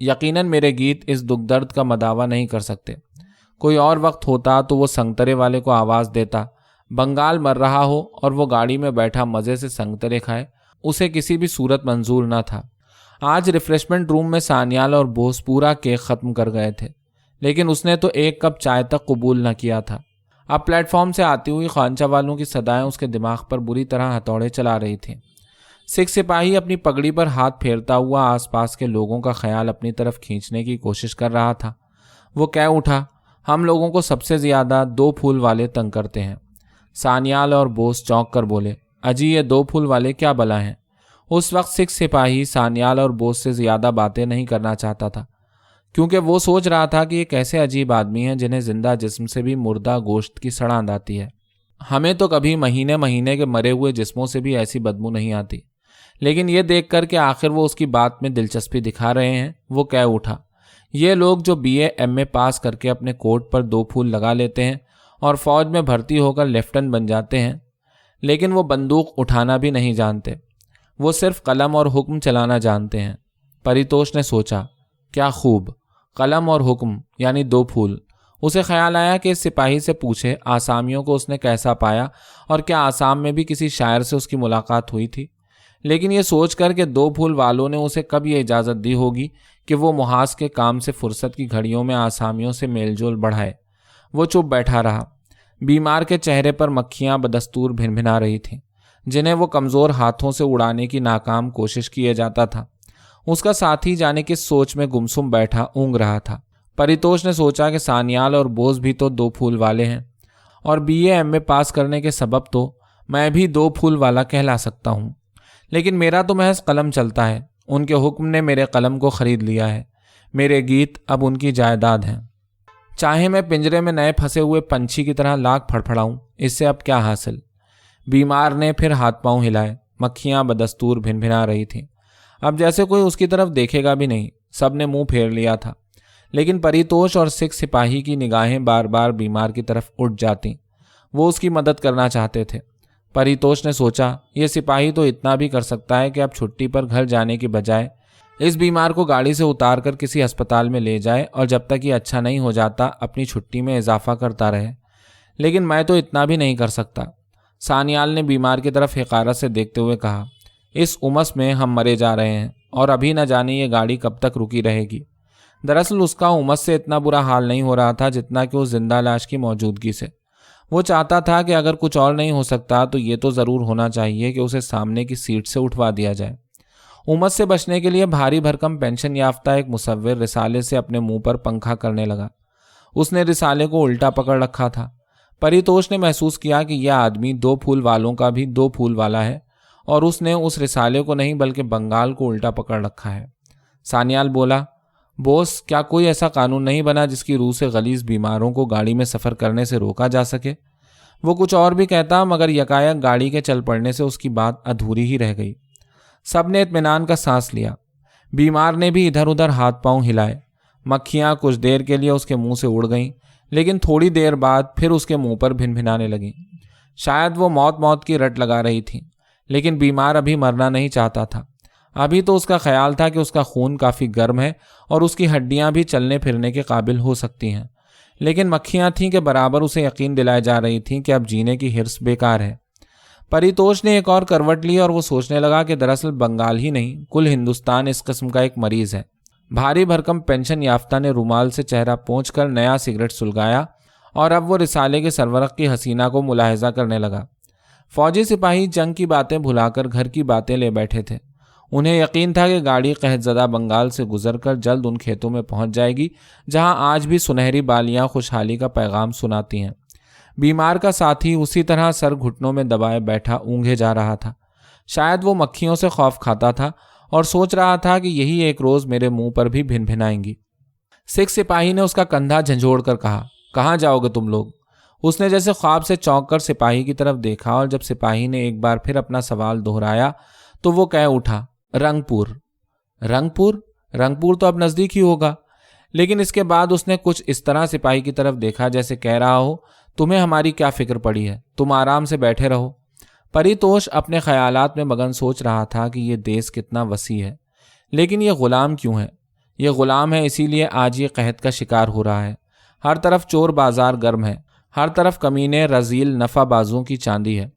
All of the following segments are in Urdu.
یقیناً میرے گیت اس دکھ درد کا مداوا نہیں کر سکتے۔ کوئی اور وقت ہوتا تو وہ سنگترے والے کو آواز دیتا، بنگال مر رہا ہو اور وہ گاڑی میں بیٹھا مزے سے سنگترے کھائے، اسے کسی بھی صورت منظور نہ تھا۔ آج ریفریشمنٹ روم میں سانیال اور بوس پورا کیک ختم کر گئے تھے، لیکن اس نے تو ایک کپ چائے تک قبول نہ کیا تھا۔ اب پلیٹ فارم سے آتی ہوئی خوانچہ والوں کی صدائیں اس کے دماغ پر بری طرح ہتھوڑے چلا رہی تھیں۔ سکھ سپاہی اپنی پگڑی پر ہاتھ پھیرتا ہوا آس پاس کے لوگوں کا خیال اپنی طرف کھینچنے کی کوشش کر رہا تھا۔ وہ کہہ اٹھا، ہم لوگوں کو سب سے زیادہ 2 پھول والے تنگ کرتے ہیں۔ سانیال اور بوس چونک کر بولے، اجی یہ 2 پھول والے کیا بلا ہیں؟ اس وقت سکھ سپاہی سانیال اور بوس سے زیادہ باتیں نہیں کرنا چاہتا تھا، کیونکہ وہ سوچ رہا تھا کہ یہ کیسے عجیب آدمی ہیں جنہیں زندہ جسم سے بھی مردہ گوشت کی سڑاند آتی ہے۔ ہمیں تو کبھی مہینے مہینے کے مرے ہوئے جسموں سے بھی ایسی بدبو نہیں آتی، لیکن یہ دیکھ کر کہ آخر وہ اس کی بات میں دلچسپی دکھا رہے ہیں، وہ کہہ اٹھا، یہ لوگ جو BA MA پاس کر کے اپنے کوٹ پر 2 پھول لگا لیتے ہیں اور فوج میں بھرتی ہو کر لیفٹنٹ بن جاتے ہیں، لیکن وہ بندوق اٹھانا بھی نہیں جانتے، وہ صرف قلم اور حکم چلانا جانتے ہیں۔ پریتوش نے سوچا، کیا خوب، قلم اور حکم یعنی 2 پھول۔ اسے خیال آیا کہ اس سپاہی سے پوچھے آسامیوں کو اس نے کیسا پایا اور کیا آسام میں بھی کسی شاعر سے اس کی ملاقات ہوئی تھی، لیکن یہ سوچ کر کہ 2 پھول والوں نے اسے کب یہ اجازت دی ہوگی کہ وہ محاذ کے کام سے فرصت کی گھڑیوں میں آسامیوں سے میل جول بڑھائے، وہ چپ بیٹھا رہا۔ بیمار کے چہرے پر مکھیاں بدستور بھنبھنا رہی تھیں، جنہیں وہ کمزور ہاتھوں سے اڑانے کی ناکام کوشش کیے جاتا تھا۔ اس کا ساتھی جانے کس سوچ میں گمسم بیٹھا اونگ رہا تھا۔ پریتوش نے سوچا کہ سانیال اور بوس بھی تو 2 پھول والے ہیں، اور BA MA پاس کرنے کے سبب تو میں بھی 2 پھول والا کہلا سکتا ہوں، لیکن میرا تو محض قلم چلتا ہے۔ ان کے حکم نے میرے قلم کو خرید لیا ہے، میرے گیت اب ان کی جائیداد ہیں۔ چاہے میں پنجرے میں نئے پھنسے ہوئے پنچھی کی طرح لاکھ پھڑپھڑاؤں، اس سے اب کیا حاصل؟ بیمار نے پھر ہاتھ پاؤں ہلائے، مکھیاں بدستور بھنبھنا رہی تھیں۔ اب جیسے کوئی اس کی طرف دیکھے گا بھی نہیں، سب نے منہ پھیر لیا تھا، لیکن پریتوش اور سکھ سپاہی کی نگاہیں بار بار بیمار کی طرف اٹھ جاتی، وہ اس کی مدد کرنا چاہتے تھے۔ پریتوش نے سوچا، یہ سپاہی تو اتنا بھی کر سکتا ہے کہ اب چھٹی پر گھر جانے کی بجائے اس بیمار کو گاڑی سے اتار کر کسی ہسپتال میں لے جائے اور جب تک یہ اچھا نہیں ہو جاتا اپنی چھٹی میں اضافہ کرتا رہے، لیکن میں تو اتنا بھی نہیں کر سکتا۔ سانیال نے بیمار کی طرف حقارت سے دیکھتے ہوئے کہا، اس امس میں ہم مرے جا رہے ہیں اور ابھی نہ جانے یہ گاڑی کب تک رکی رہے گی۔ دراصل اس کا امس سے اتنا برا حال نہیں ہو رہا تھا جتنا کہ اس زندہ لاش کی موجودگی سے۔ وہ چاہتا تھا کہ اگر کچھ اور نہیں ہو سکتا تو یہ تو ضرور ہونا چاہیے کہ اسے سامنے کی سیٹ سے اٹھوا دیا جائے۔ امت سے بچنے کے لیے بھاری بھرکم پینشن یافتہ ایک مصور رسالے سے اپنے منہ پر پنکھا کرنے لگا۔ اس نے رسالے کو الٹا پکڑ رکھا تھا۔ پریتوش نے محسوس کیا کہ یہ آدمی 2 پھول والوں کا بھی 2 پھول والا ہے، اور اس نے اس رسالے کو نہیں بلکہ بنگال کو الٹا پکڑ رکھا ہے۔ سانیال بولا، بوس، کیا کوئی ایسا قانون نہیں بنا جس کی روح سے غلیظ بیماروں کو گاڑی میں سفر کرنے سے روکا جا سکے؟ وہ کچھ اور بھی کہتا مگر یکایک گاڑی کے چل پڑنے سے اس کی بات ادھوری ہی رہ گئی۔ سب نے اطمینان کا سانس لیا۔ بیمار نے بھی ادھر ادھر ہاتھ پاؤں ہلائے۔ مکھیاں کچھ دیر کے لیے اس کے منہ سے اڑ گئیں، لیکن تھوڑی دیر بعد پھر اس کے منہ پر بھنبھنانے لگیں۔ شاید وہ موت کی رٹ لگا رہی تھیں، لیکن بیمار ابھی مرنا نہیں چاہتا تھا۔ ابھی تو اس کا خیال تھا کہ اس کا خون کافی گرم ہے اور اس کی ہڈیاں بھی چلنے پھرنے کے قابل ہو سکتی ہیں، لیکن مکھیاں تھیں کہ برابر اسے یقین دلائے جا رہی تھیں کہ اب جینے کی ہرس بیکار ہے۔ پریتوش نے ایک اور کروٹ لی اور وہ سوچنے لگا کہ دراصل بنگال ہی نہیں، کل ہندوستان اس قسم کا ایک مریض ہے۔ بھاری بھرکم پینشن یافتہ نے رومال سے چہرہ پونچھ کر نیا سگریٹ سلگایا اور اب وہ رسالے کے سرورق کی حسینہ کو ملاحظہ کرنے لگا۔ فوجی سپاہی جنگ کی باتیں بھلا کر گھر کی باتیں لے بیٹھے تھے۔ انہیں یقین تھا کہ گاڑی قحط زدہ بنگال سے گزر کر جلد ان کھیتوں میں پہنچ جائے گی جہاں آج بھی سنہری بالیاں خوشحالی کا پیغام سناتی ہیں۔ بیمار کا ساتھی اسی طرح سر گھٹنوں میں دبائے بیٹھا اونگھے جا رہا تھا۔ شاید وہ مکھیوں سے خوف کھاتا تھا اور سوچ رہا تھا کہ یہی ایک روز میرے منہ پر بھی بھنبھنائیں گی۔ سکھ سپاہی نے اس کا کندھا جھنجھوڑ کر کہا، کہاں جاؤ گے تم لوگ؟ اس نے جیسے خواب سے چونک کر سپاہی کی طرف دیکھا اور جب سپاہی نے ایک بار پھر اپنا سوال دہرایا تو وہ کہہ اٹھا، رنگ پور۔ رنگ پور تو اب نزدیک ہی ہوگا۔ لیکن اس کے بعد اس نے کچھ اس طرح سپاہی کی طرف دیکھا جیسے کہہ رہا ہو، تمہیں ہماری کیا فکر پڑی ہے، تم آرام سے بیٹھے رہو۔ پریتوش اپنے خیالات میں مگن سوچ رہا تھا کہ یہ دیس کتنا وسیع ہے، لیکن یہ غلام کیوں ہے؟ یہ غلام ہے، اسی لیے آج یہ قحط کا شکار ہو رہا ہے۔ ہر طرف چور بازار گرم ہے، ہر طرف کمینے رذیل نفع بازوں کی چاندی ہے۔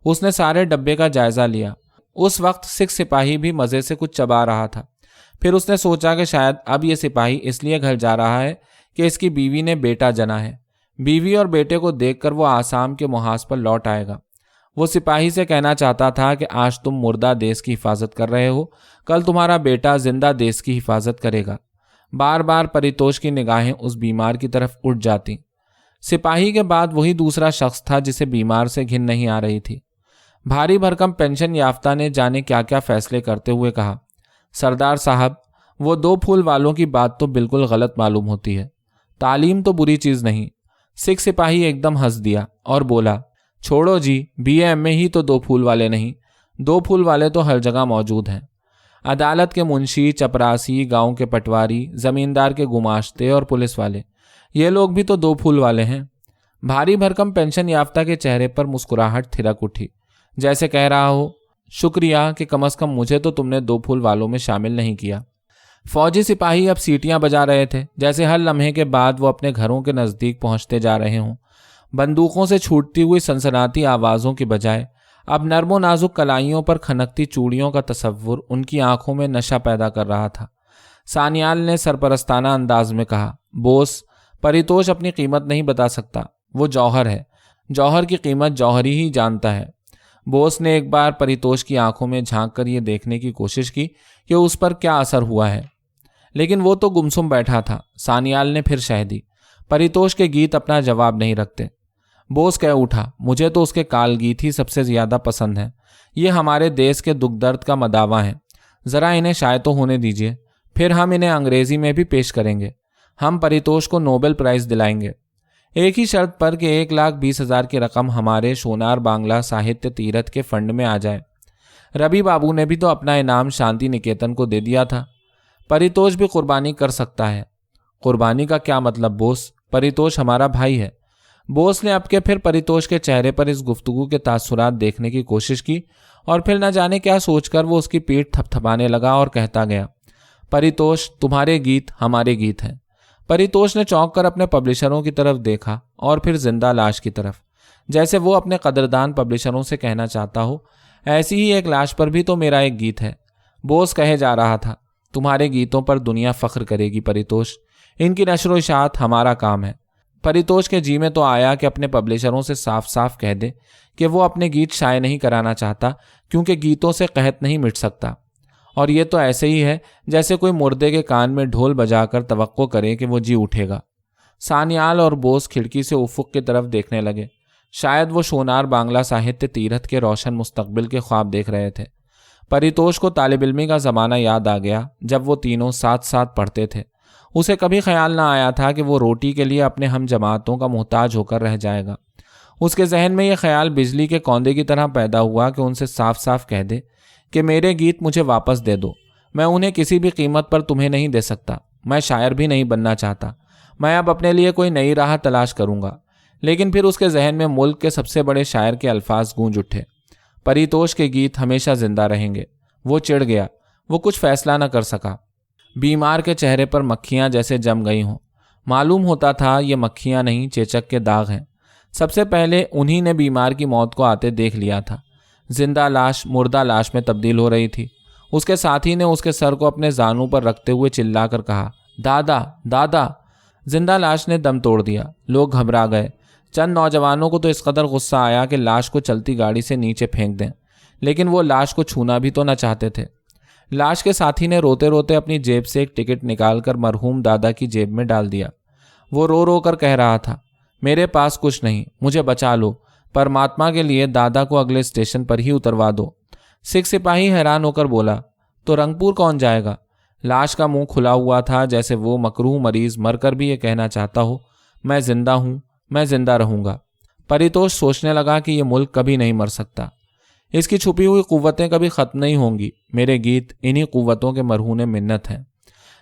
اس نے سارے ڈبے کا جائزہ لیا۔ اس وقت سکھ سپاہی بھی مزے سے کچھ چبا رہا تھا۔ پھر اس نے سوچا کہ شاید اب یہ سپاہی اس لیے گھر جا رہا ہے کہ اس کی بیوی نے بیٹا جنا ہے۔ بیوی اور بیٹے کو دیکھ کر وہ آسام کے محاذ پر لوٹ آئے گا۔ وہ سپاہی سے کہنا چاہتا تھا کہ آج تم مردہ دیس کی حفاظت کر رہے ہو، کل تمہارا بیٹا زندہ دیس کی حفاظت کرے گا۔ بار بار پریتوش کی نگاہیں اس بیمار کی طرف اٹھ جاتی۔ سپاہی کے بعد وہی دوسرا شخص تھا جسے بیمار سے گھن نہیں آ رہی تھی۔ بھاری بھرکم پینشن یافتہ نے جانے کیا کیا فیصلے کرتے ہوئے کہا، سردار صاحب، وہ 2 پھول والوں کی بات تو بالکل غلط معلوم ہوتی ہے۔ تعلیم تو بری چیز نہیں۔ سکھ سپاہی ایک دم ہنس دیا اور بولا، چھوڑو جی، BA MA ہی تو 2 پھول والے نہیں، 2 پھول والے تو ہر جگہ موجود ہیں۔ عدالت کے منشی، چپراسی، گاؤں کے پٹواری، زمیندار کے گماشتے اور پولیس والے، یہ لوگ بھی تو 2 پھول والے ہیں۔ بھاری بھرکم پینشن یافتہ کے چہرے پر مسکراہٹ تھرک اٹھی، جیسے کہہ رہا ہو، شکریہ کہ کم از کم مجھے تو تم نے 2 پھول والوں میں شامل نہیں کیا۔ فوجی سپاہی اب سیٹیاں بجا رہے تھے، جیسے ہر لمحے کے بعد وہ اپنے گھروں کے نزدیک پہنچتے جا رہے ہوں۔ بندوقوں سے چھوٹتی ہوئی سنسناتی آوازوں کی بجائے اب نرم و نازک کلائیوں پر کھنکتی چوڑیوں کا تصور ان کی آنکھوں میں نشہ پیدا کر رہا تھا۔ سانیال نے سرپرستانہ انداز میں کہا، بوس، پریتوش اپنی قیمت نہیں بتا سکتا، وہ جوہر ہے، جوہر کی قیمت جوہری ہی جانتا ہے۔ بوس نے ایک بار پریتوش کی آنکھوں میں جھانک کر یہ دیکھنے کی کوشش کی کہ اس پر کیا اثر ہوا ہے، لیکن وہ تو گمسم بیٹھا تھا۔ سانیال نے پھر شہ دی، پریتوش کے گیت اپنا جواب نہیں رکھتے۔ بوس کہہ اٹھا، مجھے تو اس کے کال گیت ہی سب سے زیادہ پسند ہیں۔ یہ ہمارے دیس کے دکھ درد کا مداوا ہیں۔ ذرا انہیں شائع تو ہونے دیجیے، پھر ہم انہیں انگریزی میں بھی پیش کریں گے۔ ہم پریتوش کو نوبل پرائز دلائیں گے، ایک ہی شرط پر کہ 1,20,000 کی رقم ہمارے شونار بانگلہ ساہتیہ تیرتھ کے فنڈ میں آ جائے۔ ربی بابو نے بھی تو اپنا انعام شانتی نکیتن کو دے دیا تھا۔ پریتوش بھی قربانی کر سکتا ہے۔ قربانی کا کیا مطلب بوس؟ پریتوش ہمارا بھائی ہے۔ بوس نے اب کے پھر پریتوش کے چہرے پر اس گفتگو کے تاثرات دیکھنے کی کوشش کی اور پھر نہ جانے کیا سوچ کر وہ اس کی پیٹھ تھپتھپانے لگا اور کہتا گیا، پریتوش، تمہارے گیت ہمارے گیت ہیں۔ پریتوش نے چونک کر اپنے پبلشروں کی طرف دیکھا اور پھر زندہ لاش کی طرف، جیسے وہ اپنے قدردان پبلشروں سے کہنا چاہتا ہو، ایسی ہی ایک لاش پر بھی تو میرا ایک گیت ہے۔ بوس کہے جا رہا تھا، تمہارے گیتوں پر دنیا فخر کرے گی پریتوش، ان کی نشر و اشاعت ہمارا کام ہے۔ پریتوش کے جی میں تو آیا کہ اپنے پبلشروں سے صاف صاف کہہ دے کہ وہ اپنے گیت شائع نہیں کرانا چاہتا، کیونکہ گیتوں سے قحط نہیں مٹ سکتا۔ اور یہ تو ایسے ہی ہے جیسے کوئی مردے کے کان میں ڈھول بجا کر توقع کرے کہ وہ جی اٹھے گا۔ سانیال اور بوس کھڑکی سے افق کی طرف دیکھنے لگے۔ شاید وہ شونار بانگلہ ساہتیہ تیرتھ کے روشن مستقبل کے خواب دیکھ رہے تھے۔ پریتوش کو طالب علمی کا زمانہ یاد آ گیا جب وہ تینوں ساتھ ساتھ پڑھتے تھے۔ اسے کبھی خیال نہ آیا تھا کہ وہ روٹی کے لیے اپنے ہم جماعتوں کا محتاج ہو کر رہ جائے گا۔ اس کے ذہن میں یہ خیال بجلی کے کوندے کی طرح پیدا ہوا کہ ان سے صاف صاف کہہ دے کہ میرے گیت مجھے واپس دے دو، میں انہیں کسی بھی قیمت پر تمہیں نہیں دے سکتا، میں شاعر بھی نہیں بننا چاہتا، میں اب اپنے لیے کوئی نئی راہ تلاش کروں گا۔ لیکن پھر اس کے ذہن میں ملک کے سب سے بڑے شاعر کے الفاظ گونج اٹھے، پریتوش کے گیت ہمیشہ زندہ رہیں گے۔ وہ چڑ گیا، وہ کچھ فیصلہ نہ کر سکا۔ بیمار کے چہرے پر مکھیاں جیسے جم گئی ہوں۔ معلوم ہوتا تھا یہ مکھیاں نہیں، چیچک کے داغ ہیں۔ سب سے پہلے انہی نے بیمار کی موت کو آتے دیکھ لیا تھا۔ زندہ لاش مردہ لاش میں تبدیل ہو رہی تھی۔ اس کے ساتھی نے اس کے سر کو اپنے زانوں پر رکھتے ہوئے چلا کر کہا، دادا دادا۔ زندہ لاش نے دم توڑ دیا۔ لوگ گھبرا گئے۔ چند نوجوانوں کو تو اس قدر غصہ آیا کہ لاش کو چلتی گاڑی سے نیچے پھینک دیں، لیکن وہ لاش کو چھونا بھی تو نہ چاہتے تھے۔ لاش کے ساتھی نے روتے روتے اپنی جیب سے ایک ٹکٹ نکال کر مرحوم دادا کی جیب میں ڈال دیا۔ وہ رو رو کر کہہ رہا تھا، میرے پاس کچھ نہیں، مجھے بچا لو، پرماتما کے لیے دادا کو اگلے اسٹیشن پر ہی اتروا دو۔ سکھ سپاہی حیران ہو کر بولا، تو رنگپور کون جائے گا؟ لاش کا منہ کھلا ہوا تھا، جیسے وہ مکروہ مریض مر کر بھی یہ کہنا چاہتا ہو، میں زندہ ہوں، میں زندہ رہوں گا۔ پریتوش سوچنے لگا کہ یہ ملک کبھی نہیں مر سکتا، اس کی چھپی ہوئی قوتیں کبھی ختم نہیں ہوں گی۔ میرے گیت انہی قوتوں کے مرہون منت ہیں۔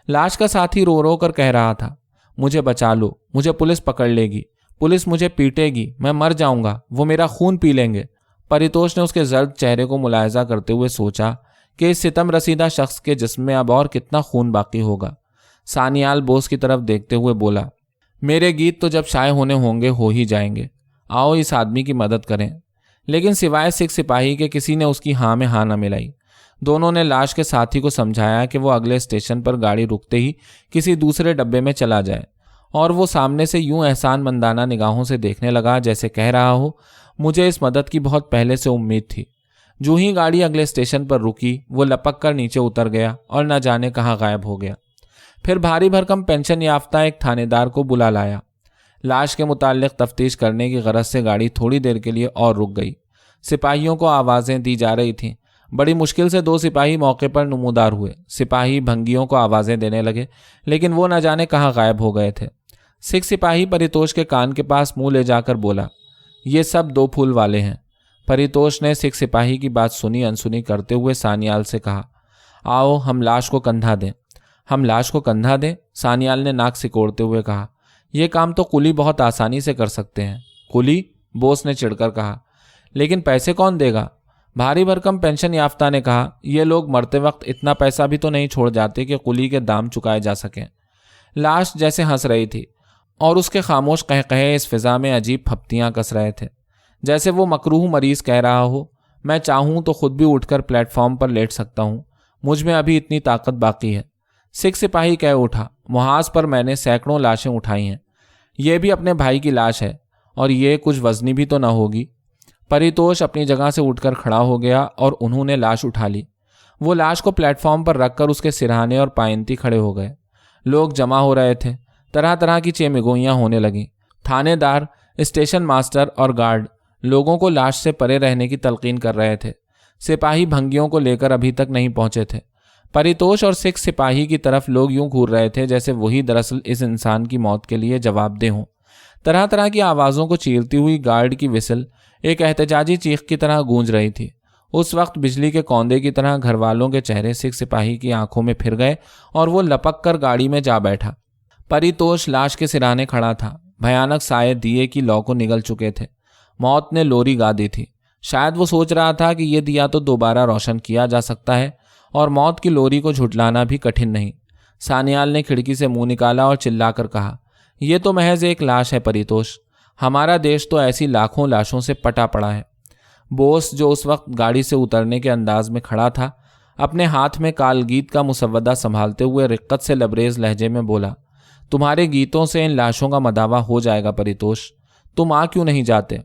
لاش کا ساتھی رو رو کر کہہ رہا تھا، مجھے بچا لو، مجھے پولیس پکڑ لے گی، پولیس مجھے پیٹے گی، میں مر جاؤں گا، وہ میرا خون پی لیں گے۔ پریتوش نے اس کے زرد چہرے کو ملاحظہ کرتے ہوئے سوچا کہ اس ستم رسیدہ شخص کے جسم میں اب اور کتنا خون باقی ہوگا۔ سانیال بوس کی طرف دیکھتے ہوئے بولا، میرے گیت تو جب شائع ہونے ہوں گے ہو ہی جائیں گے، آؤ اس آدمی کی مدد کریں۔ لیکن سوائے سکھ سپاہی کے کسی نے اس کی ہاں میں ہاں نہ ملائی۔ دونوں نے لاش کے ساتھی کو سمجھایا کہ وہ اگلے اسٹیشن پر گاڑی رکتے ہی کسی دوسرے ڈبے میں چلا جائے، اور وہ سامنے سے یوں احسان مندانہ نگاہوں سے دیکھنے لگا جیسے کہہ رہا ہو، مجھے اس مدد کی بہت پہلے سے امید تھی۔ جو ہی گاڑی اگلے اسٹیشن پر رکی وہ لپک کر نیچے اتر گیا اور نہ جانے کہاں غائب ہو گیا۔ پھر بھاری بھرکم پینشن یافتہ ایک تھانے دار کو بلا لایا۔ لاش کے متعلق تفتیش کرنے کی غرض سے گاڑی تھوڑی دیر کے لیے اور رک گئی۔ سپاہیوں کو آوازیں دی جا رہی تھیں۔ بڑی مشکل سے 2 سپاہی موقع پر نمودار ہوئے۔ سپاہی بھنگیوں کو آوازیں دینے لگے، لیکن وہ نہ جانے کہاں غائب ہو گئے تھے۔ سکھ سپاہی پریتوش کے کان کے پاس منہ لے جا کر بولا، یہ سب 2 پھول والے ہیں۔ پریتوش نے سکھ سپاہی کی بات سنی انسنی کرتے ہوئے سانیال سے کہا، آؤ ہم لاش کو کندھا دیں۔ ہم لاش کو کندھا دیں؟ سانیال نے ناک سکوڑتے ہوئے کہا، یہ کام تو قلی بہت آسانی سے کر سکتے ہیں۔ قلی؟ بوس نے چڑھ کر کہا، لیکن پیسے کون دے گا؟ بھاری بھرکم پینشن یافتہ نے کہا، یہ لوگ مرتے وقت اتنا پیسہ بھی تو نہیں چھوڑ جاتے کہ قلی کے دام چکائے جا سکیں۔ لاش جیسے ہنس رہی تھی اور اس کے خاموش قہقہے اس فضا میں عجیب پھپتیاں کس رہے تھے، جیسے وہ مکروہ مریض کہہ رہا ہو، میں چاہوں تو خود بھی اٹھ کر پلیٹ فارم پر لیٹ سکتا ہوں، مجھ میں ابھی اتنی طاقت باقی ہے۔ سکھ سپاہی کہہ اٹھا، محاذ پر میں نے سینکڑوں لاشیں اٹھائی ہیں، یہ بھی اپنے بھائی کی لاش ہے، اور یہ کچھ وزنی بھی تو نہ ہوگی۔ پریتوش اپنی جگہ سے اٹھ کر کھڑا ہو گیا اور انہوں نے لاش اٹھا لی۔ وہ لاش کو پلیٹ فارم پر رکھ کر اس کے سرہانے اور پائنتی کھڑے ہو گئے۔ لوگ جمع ہو رہے تھے، طرح طرح کی چیمگوئیاں ہونے لگیں۔ تھانے دار، اسٹیشن ماسٹر اور گارڈ لوگوں کو لاش سے پرے رہنے کی تلقین کر رہے تھے۔ سپاہی بھنگیوں کو لے کر ابھی تک نہیں پہنچے تھے۔ پریتوش اور سکھ سپاہی کی طرف لوگ یوں گھور رہے تھے جیسے وہی دراصل اس انسان کی موت کے لیے جواب دہ ہوں۔ طرح طرح کی آوازوں کو چیرتی ہوئی گارڈ کی وسل ایک احتجاجی چیخ کی طرح گونج رہی تھی۔ اس وقت بجلی کے کوندے کی طرح گھر والوں کے چہرے سکھ سپاہی کی آنکھوں میں پھر گئے اور وہ لپک کر گاڑی میں جا بیٹھا۔ پریتوش لاش کے سرانے کھڑا تھا۔ بھیانک سائے دیے کی لو کو نگل چکے تھے۔ موت نے لوری گا دی تھی۔ شاید وہ سوچ رہا تھا کہ یہ دیا تو دوبارہ روشن کیا جا سکتا ہے اور موت کی لوری کو جھٹلانا بھی کٹھن نہیں۔ سانیال نے کھڑکی سے منہ نکالا اور چلا کر کہا، یہ تو محض ایک لاش ہے پریتوش، ہمارا دیش تو ایسی لاکھوں لاشوں سے پٹا پڑا ہے۔ بوس جو اس وقت گاڑی سے اترنے کے انداز میں کھڑا تھا، اپنے ہاتھ میں کال گیت کا مسودہ سنبھالتے ہوئے رقت سے لبریز لہجے میں بولا، تمہارے گیتوں سے ان لاشوں کا مداوع ہو جائے گا پریتوش، تم کیوں نہیں جاتے؟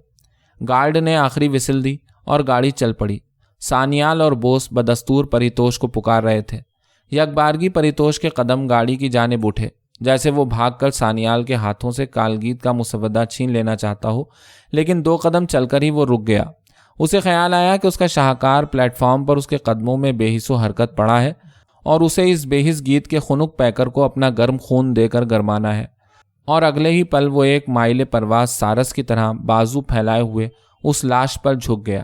گارڈ نے آخری وسل دی اور گاڑی چل پڑی۔ سانیال اور بوس بدستور پریتوش کو پکار رہے تھے۔ یکبارگی پریتوش کے قدم گاڑی کی جانب اٹھے، جیسے وہ بھاگ کر سانیال کے ہاتھوں سے کالگیت کا مسودہ چھین لینا چاہتا ہو، لیکن 2 قدم چل کر ہی وہ رک گیا۔ اسے خیال آیا کہ اس کا شاہکار پلیٹ فارم پر اس کے قدموں میں بے حس و حرکت پڑا ہے اور اسے اس بے حس گیت کے خنک پیکر کو اپنا گرم خون دے کر گرمانا ہے، اور اگلے ہی پل وہ ایک مائل پرواز سارس کی طرح بازو پھیلائے ہوئے اس لاش پر جھک گیا۔